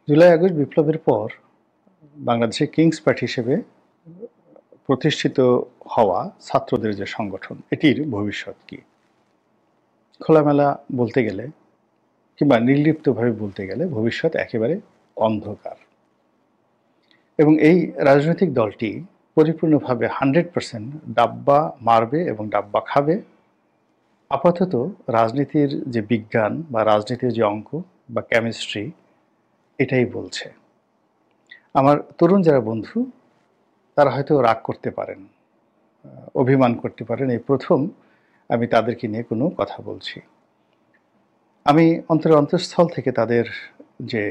July August বিপ্লবের পর বাংলাদেশে কিংস পার্টি হিসেবে প্রতিষ্ঠিত হওয়া ছাত্রদের যে সংগঠন, এটির ভবিষ্যৎ কি? খোলামেলা বলতে গেলে কিংবা নির্লিপ্তভাবে বলতে গেলে ভবিষ্যৎ একেবারে অন্ধকার। এবং এই রাজনৈতিক দলটি পরিপূর্ণভাবে 100% ডাব্বা মারবে এবং ডাব্বা খাবে। আপাতত রাজনীতির যে বিজ্ঞান বা রাজনীতির যে অঙ্ক বা কেমিস্ট্রি, এটাই বলছে। আমার তরুণ যারা বন্ধু, তারা হয়তো রাগ করতে পারেন, অভিমান করতে পারেন। এই প্রথম আমি তাদেরকে নিয়ে কোনো কথা বলছি। আমি অন্তঃস্থল থেকে তাদের যে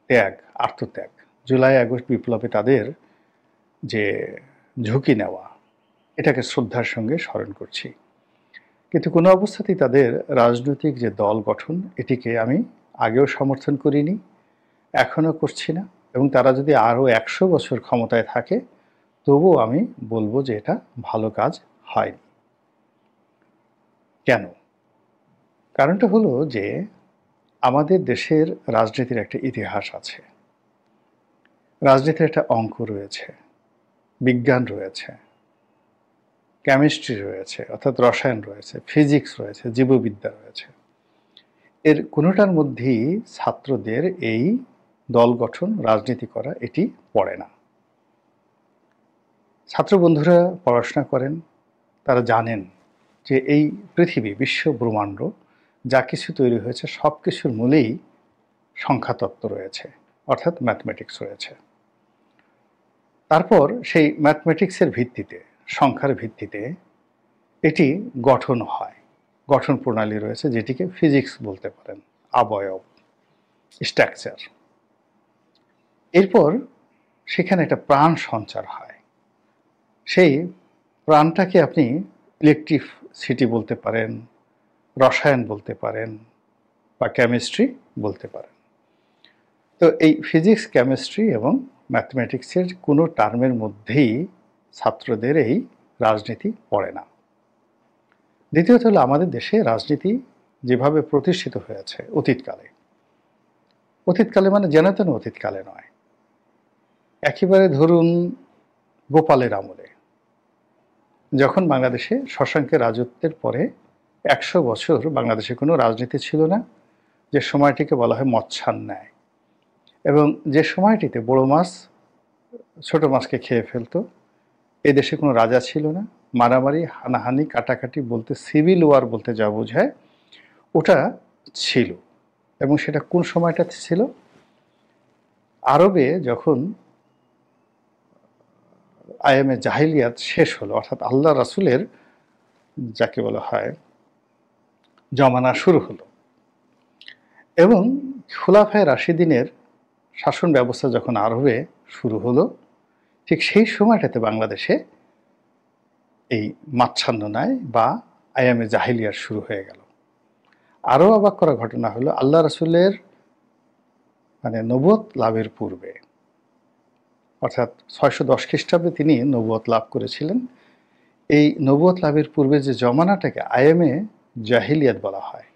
ত্যাগ, আত্মত্যাগ, জুলাই আগস্ট বিপ্লবে তাদের যে ঝুঁকি নেওয়া, এটাকে শ্রদ্ধার সঙ্গে স্মরণ করছি। কিন্তু কোনো অবস্থাতেই তাদের রাজনৈতিক যে দল গঠন, এটিকে আমি আগেও সমর্থন করিনি, এখনও করছি না। এবং তারা যদি আরও 100 বছর ক্ষমতায় থাকে, তবুও আমি বলবো যে এটা ভালো কাজ হয়নি। কেন? কারণটা হলো যে আমাদের দেশের রাজনীতির একটা ইতিহাস আছে, রাজনীতির একটা অঙ্ক রয়েছে, বিজ্ঞান রয়েছে, কেমিস্ট্রি রয়েছে অর্থাৎ রসায়ন রয়েছে, ফিজিক্স রয়েছে, জীববিদ্যা রয়েছে। এর কোনোটার মধ্যেই ছাত্রদের এই দল গঠন, রাজনীতি করা, এটি পড়ে না। ছাত্র বন্ধুরা পড়াশোনা করেন, তারা জানেন যে এই পৃথিবী, বিশ্ব ব্রহ্মাণ্ড যা কিছু তৈরি হয়েছে, সব কিছুর মূলেই সংখ্যাতত্ত্ব রয়েছে, অর্থাৎ ম্যাথমেটিক্স রয়েছে। তারপর সেই ম্যাথমেটিক্সের ভিত্তিতে, সংখ্যার ভিত্তিতে এটি গঠন হয়, গঠন প্রণালী রয়েছে, যেটিকে ফিজিক্স বলতে পারেন, অবয়ব, স্ট্রাকচার। এরপর সেখানে একটা প্রাণ সঞ্চার হয়। সেই প্রাণটাকে আপনি ইলেকট্রিসিটি বলতে পারেন, রসায়ন বলতে পারেন, বা কেমিস্ট্রি বলতে পারেন। তো এই ফিজিক্স, কেমিস্ট্রি এবং ম্যাথমেটিক্সের কোনো টার্মের মধ্যেই ছাত্রদের এই রাজনীতি পড়ে না। দ্বিতীয়ত হলো, আমাদের দেশে রাজনীতি যেভাবে প্রতিষ্ঠিত হয়েছে অতীতকালে, অতীতকালে মানে যেন তেন অতীতকালে নয়, একেবারে ধরুন গোপালের আমলে, যখন বাংলাদেশে শশাঙ্কের রাজত্বের পরে 100 বছর বাংলাদেশে কোনো রাজনীতি ছিল না, যে সময়টিকে বলা হয় মৎস্যান্যায়। এবং যে সময়টিতে বড় মাছ ছোট মাছকে খেয়ে ফেলতো, এই দেশে কোনো রাজা ছিল না, মারামারি, হানাহানি, কাটাকাটি বলতে, সিভিল ওয়ার বলতে যা বোঝায়, ওটা ছিল। এবং সেটা কোন সময়টাতে ছিল? আরবে যখন আয়ামে জাহিলিয়াত শেষ হলো, অর্থাৎ আল্লাহ রাসূলের যাকে বলা হয় জমানা শুরু হলো, এবং খুলাফায়ে রাশিদিনের শাসন ব্যবস্থা যখন আরবে শুরু হলো, ঠিক সেই সময়টাতে বাংলাদেশে এই মাচ্ছান্যনায় বা আয়ামে জাহিলিয়াত শুরু হয়ে গেল। আরও অবাক করা ঘটনা হলো, আল্লাহ রাসূলের নবুয়ত লাভের পূর্বে, অর্থাৎ 610 খ্রিস্টাব্দে তিনি নবুয়ত লাভ করেছিলেন। এই নবুয়ত লাভের পূর্বে যে জমানাটাকে আয়ামে জাহিলিয়াত বলা হয়,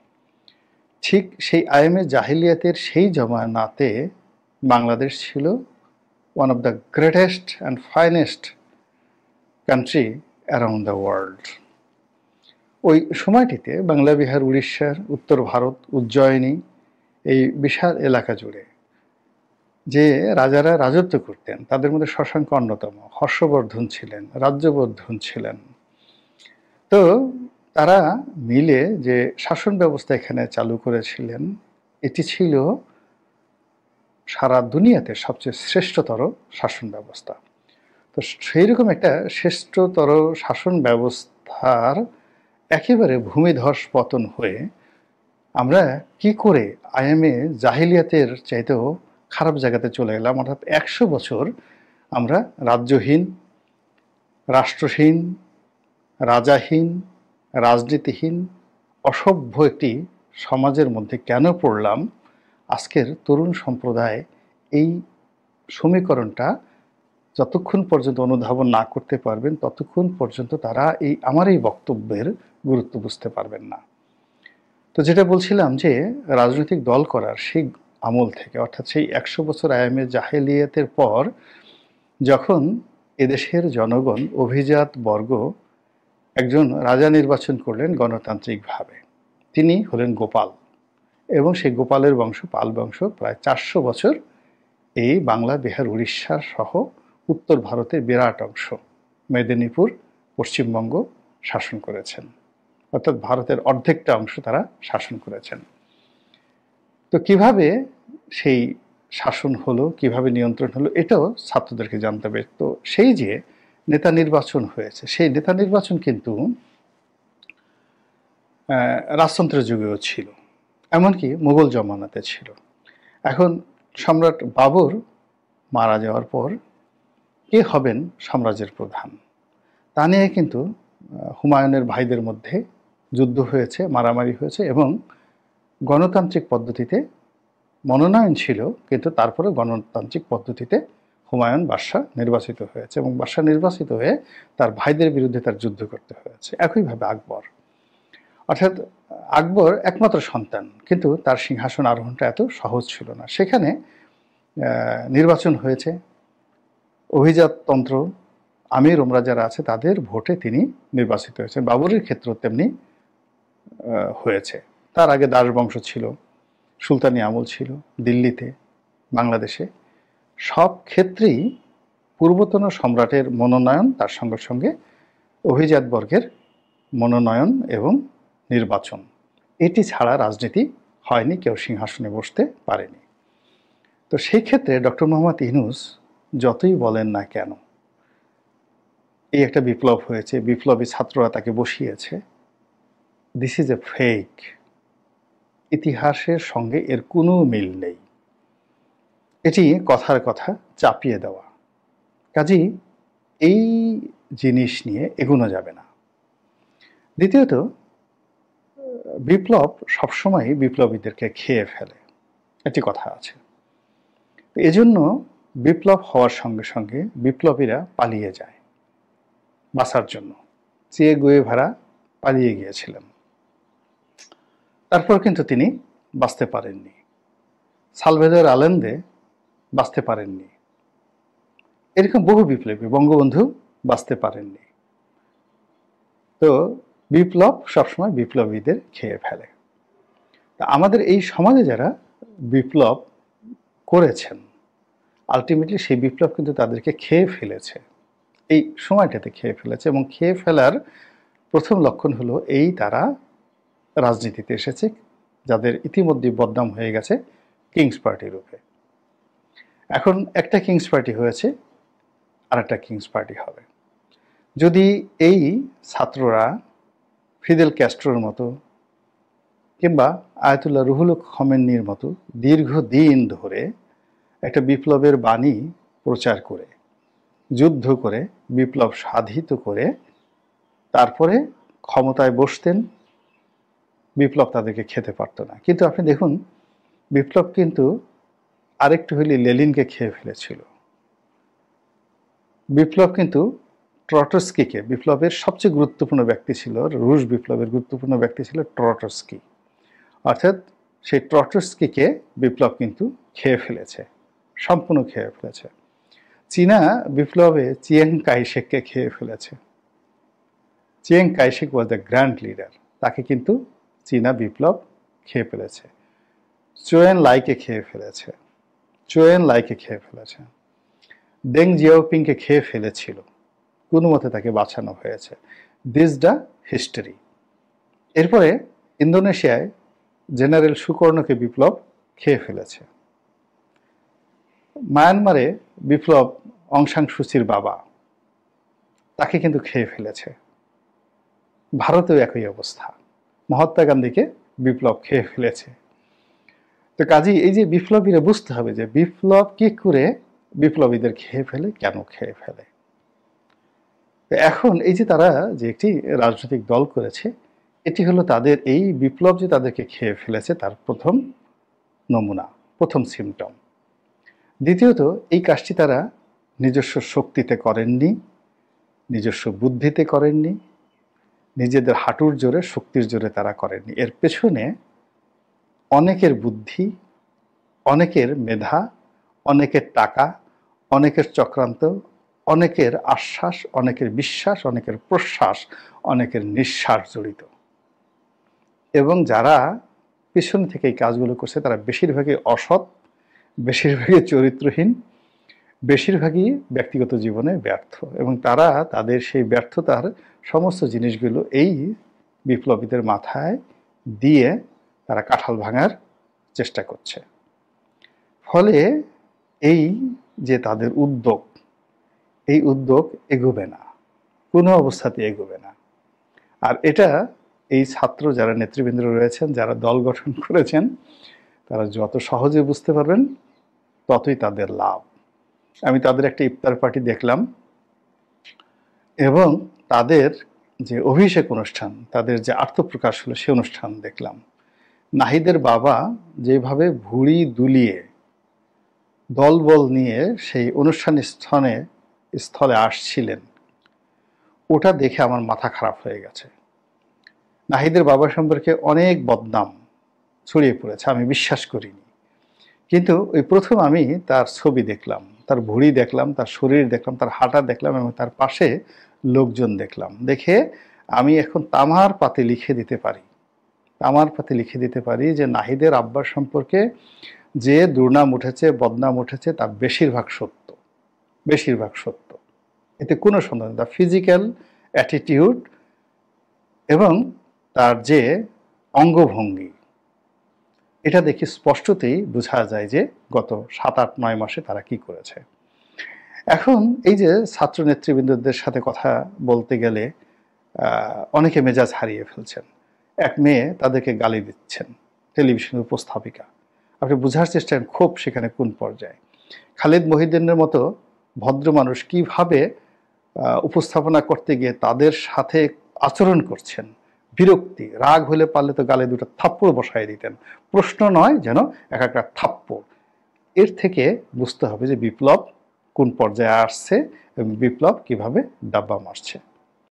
ঠিক সেই আয়ামে জাহিলিয়াতের সেই জমানাতে বাংলাদেশ ছিল one of the greatest and finest country around the world. ওই সময়টিতে বাংলা, বিহার, উড়িষ্যার, উত্তর ভারত, উজ্জয়িনী, এই বিশাল এলাকা জুড়ে যে রাজারা রাজত্ব করতেন, তাদের মধ্যে শশাঙ্ক অন্যতম, হর্ষবর্ধন ছিলেন, রাজ্যবর্ধন ছিলেন। তো তারা মিলে যে শাসন ব্যবস্থা এখানে চালু করেছিলেন, এটি ছিল সারা দুনিয়াতে সবচেয়ে শ্রেষ্ঠতর শাসন ব্যবস্থা। তো সেই রকম একটা শ্রেষ্ঠতর শাসন ব্যবস্থার একেবারে ভূমিধস পতন হয়ে আমরা কি করে আয়ামে জাহিলিয়াতের চাইতেও খারাপ জায়গাতে চলে গেলাম? অর্থাৎ 100 বছর আমরা রাজ্যহীন, রাষ্ট্রহীন, রাজাহীন, রাজনীতিহীন, অসভ্য একটি সমাজের মধ্যে কেন পড়লাম? আজকের তরুণ সম্প্রদায় এই সমীকরণটা যতক্ষণ পর্যন্ত অনুধাবন না করতে পারবেন, ততক্ষণ পর্যন্ত তারা আমার এই বক্তব্যের গুরুত্ব বুঝতে পারবেন না। তো যেটা বলছিলাম যে রাজনৈতিক দল করার সেই আমল থেকে, অর্থাৎ সেই 100 বছর আয়ামে জাহেলিয়াতের পর যখন এদেশের জনগণ অভিজাত বর্গ একজন রাজা নির্বাচন করলেন গণতান্ত্রিকভাবে, তিনি হলেন গোপাল, এবং সেই গোপালের বংশ পাল বংশ প্রায় 400 বছর এই বাংলা, বিহার, উড়িষ্যা সহ উত্তর ভারতের বিরাট অংশ, মেদিনীপুর, পশ্চিমবঙ্গ শাসন করেছেন, অর্থাৎ ভারতের অর্ধেকটা অংশ তারা শাসন করেছেন। তো কিভাবে সেই শাসন হলো, কিভাবে নিয়ন্ত্রণ হলো, এটাও ছাত্রদেরকে জানতে হবে। তো সেই যে নেতা নির্বাচন হয়েছে, সেই নেতা নির্বাচন কিন্তু রাজতন্ত্রের যুগেও ছিল, এমনকি মুঘল জমানাতে ছিল। এখন সম্রাট বাবর মারা যাওয়ার পর কে হবেন সাম্রাজ্যের প্রধান, তা নিয়ে কিন্তু হুমায়ুনের ভাইদের মধ্যে যুদ্ধ হয়েছে, মারামারি হয়েছে, এবং গণতান্ত্রিক পদ্ধতিতে মনোনয়ন ছিল, কিন্তু তারপরে গণতান্ত্রিক পদ্ধতিতে হুমায়ুন বাদশাহ নির্বাচিত হয়েছে, এবং বাদশাহ নির্বাচিত হয়ে তার ভাইদের বিরুদ্ধে তার যুদ্ধ করতে হয়েছে। একইভাবে আকবর, অর্থাৎ আকবর একমাত্র সন্তান, কিন্তু তার সিংহাসন আরোহণটা এত সহজ ছিল না। সেখানে নির্বাচন হয়েছে, অভিজাততন্ত্র আমির ওমরা যারা আছে তাদের ভোটে তিনি নির্বাচিত হয়েছেন। বাবরের ক্ষেত্র তেমনি হয়েছে। তার আগে দাস বংশ ছিল, সুলতানি আমল ছিল দিল্লিতে, বাংলাদেশে। সব ক্ষেত্রেই পূর্বতন সম্রাটের মনোনয়ন, তার সঙ্গে সঙ্গে অভিজাত বর্গের মনোনয়ন এবং নির্বাচন, এটি ছাড়া রাজনীতি হয়নি, কেউ সিংহাসনে বসতে পারেনি। তো সেই ক্ষেত্রে ডক্টর মোহাম্মদ ইউনূস যতই বলেন না কেন এই একটা বিপ্লব হয়েছে, বিপ্লবী ছাত্ররা তাকে বসিয়েছে, দিস ইজ এ ফেক, ইতিহাসের সঙ্গে এর কোনো মিল নেই, এটি কথার কথা চাপিয়ে দেওয়া। কাজেই এই জিনিস নিয়ে এগোনো যাবে না। দ্বিতীয়ত, বিপ্লব সবসময় বিপ্লবীদেরকে খেয়ে ফেলে, একটি কথা আছে। এজন্য বিপ্লব হওয়ার সঙ্গে সঙ্গে বিপ্লবীরা পালিয়ে যায় বাঁচার জন্য। চে গুয়েভারা পালিয়ে গিয়েছিলেন, তারপর কিন্তু তিনি বাঁচতে পারেননি। সালভেদর আলেন্দে বাঁচতে পারেননি। এরকম বহু বিপ্লবী, বঙ্গবন্ধু বাঁচতে পারেননি। তো বিপ্লব সবসময় বিপ্লবীদের খেয়ে ফেলে। তা আমাদের এই সমাজে যারা বিপ্লব করেছেন, আলটিমেটলি সেই বিপ্লব কিন্তু তাদেরকে খেয়ে ফেলেছে, এই সময়টাতে খেয়ে ফেলেছে। এবং খেয়ে ফেলার প্রথম লক্ষণ হলো এই, তারা রাজনীতিতে এসেছে, যাদের ইতিমধ্যে বদনাম হয়ে গেছে কিংস পার্টি রূপে। এখন একটা কিংস পার্টি হয়েছে, আর একটা কিংস পার্টি হবে। যদি এই ছাত্ররা ফিদেল ক্যাস্ট্রোর মতো কিংবা আয়াতুল্লাহ রুহুল খমেনির মতো দীর্ঘদিন ধরে একটা বিপ্লবের বাণী প্রচার করে, যুদ্ধ করে, বিপ্লব সাধিত করে তারপরে ক্ষমতায় বসতেন, বিপ্লব তাদেরকে খেতে পারত না। কিন্তু আপনি দেখুন, বিপ্লব কিন্তু আরেকটু হলে লেনিনকে খেয়ে ফেলেছিল। বিপ্লব কিন্তু ট্রটস্কিকে, বিপ্লবের সবচেয়ে গুরুত্বপূর্ণ ব্যক্তি ছিল, রুশ বিপ্লবের গুরুত্বপূর্ণ ব্যক্তি ছিল ট্রটস্কি, অর্থাৎ সেই ট্রটস্কিকে বিপ্লব কিন্তু খেয়ে ফেলেছে, সম্পূর্ণ খেয়ে ফেলেছে। চীনা বিপ্লবে চিয়াং কাইশেককে খেয়ে ফেলেছে। Chiang Kai-shek was the grand leader, তাকে কিন্তু চীনা বিপ্লব খেয়ে ফেলেছে। চোয়েন লাইকে খেয়ে ফেলেছে, চোয়েন লাইকে খেয়ে ফেলেছে। দেং জিয়াওপিংকে খেয়ে ফেলেছিল, কোনো মতে তাকে বাঁচানো হয়েছে। This the history. এরপরে ইন্দোনেশিয়ায় জেনারেল সুকর্ণকে বিপ্লব খেয়ে ফেলেছে। মায়ানমারে বিপ্লব অং সান সুচির বাবা, তাকে কিন্তু খেয়ে ফেলেছে। ভারতেও একই অবস্থা, মহাত্মা গান্ধীকে বিপ্লব খেয়ে ফেলেছে। তো কাজেই এই যে বিপ্লবীরা বুঝতে হবে যে বিপ্লব কি করে বিপ্লবীদের খেয়ে ফেলে, কেন খেয়ে ফেলে। এখন এই যে তারা যে একটি রাজনৈতিক দল করেছে, এটি হলো তাদের এই বিপ্লব যে তাদেরকে খেয়ে ফেলেছে তার প্রথম নমুনা, প্রথম সিমটম। দ্বিতীয়ত, এই কাজটি তারা নিজস্ব শক্তিতে করেননি, নিজস্ব বুদ্ধিতে করেননি, নিজেদের হাঁটুর জোরে, শক্তির জোরে তারা করেননি। এর পেছনে অনেকের বুদ্ধি, অনেকের মেধা, অনেকের টাকা, অনেকের চক্রান্ত, অনেকের আশ্বাস, অনেকের বিশ্বাস, অনেকের প্রশ্বাস, অনেকের নিঃশ্বাস জড়িত। এবং যারা পিছন থেকে এই কাজগুলো করছে তারা বেশিরভাগই অসৎ, বেশিরভাগই চরিত্রহীন, বেশিরভাগই ব্যক্তিগত জীবনে ব্যর্থ, এবং তারা তাদের সেই ব্যর্থতার সমস্ত জিনিসগুলো এই বিপ্লবীদের মাথায় দিয়ে তারা কাঁঠাল ভাঙার চেষ্টা করছে। ফলে এই যে তাদের উদ্যোগ, এই উদ্যোগ এগোবে না, কোনো অবস্থাতে এগোবে না। আর এটা এই ছাত্র যারা নেতৃবৃন্দ রয়েছেন, যারা দল গঠন করেছেন, তারা যত সহজে বুঝতে পারবেন ততই তাদের লাভ। আমি তাদের একটা ইফতার পার্টি দেখলাম, এবং তাদের যে অভিষেক অনুষ্ঠান, তাদের যে আত্মপ্রকাশ হলো সে অনুষ্ঠান দেখলাম। নাহিদের বাবা যেভাবে ভুঁড়ি দুলিয়ে দলবল নিয়ে সেই অনুষ্ঠান স্থলে আসছিলেন, ওটা দেখে আমার মাথা খারাপ হয়ে গেছে। নাহিদের বাবা সম্পর্কে অনেক বদনাম ছড়িয়ে পড়েছে, আমি বিশ্বাস করিনি। কিন্তু ওই প্রথম আমি তার ছবি দেখলাম, তার ভুঁড়ি দেখলাম, তার শরীর দেখলাম, তার হাঁটা দেখলাম, এবং তার পাশে লোকজন দেখলাম। দেখে আমি এখন তামার পাতে লিখে দিতে পারি, তামার পাতে লিখে দিতে পারি যে নাহিদের আব্বার সম্পর্কে যে দুর্নাম উঠেছে, বদনাম উঠেছে, তা বেশিরভাগ সত্য, বেশিরভাগ সত্য। এতে কোনো সন্দেহ নেই। তার ফিজিক্যাল অ্যাটিটিউড এবং তার যে অঙ্গভঙ্গি, এটা দেখে স্পষ্টতই বোঝা যায় যে গত 7-8-9 মাসে তারা কি করেছে। এখন এই যে ছাত্র নেতৃবৃন্দদের সাথে কথা বলতে গেলে অনেকে মেজাজ হারিয়ে ফেলছেন। এক মেয়ে তাদেরকে গালি দিচ্ছেন, টেলিভিশনের উপস্থাপিকা। আপনি বোঝার চেষ্টা করেন ক্ষোভ সেখানে কোন পর্যায়ে। খালিদ মহিউদ্দিনের মতো ভদ্র মানুষ কিভাবে উপস্থাপনা করতে গিয়ে তাদের সাথে আচরণ করছেন, বিরক্তি, রাগ হলে পারলে তো গালে দুটো থাপ্পড় বসায় দিতেন, প্রশ্ন নয় যেন এক একটা থাপ্পড়। এর থেকে বুঝতে হবে যে বিপ্লব কোন পর্যায়ে আসছে এবং বিপ্লব কিভাবে ডাব্বা মারছে।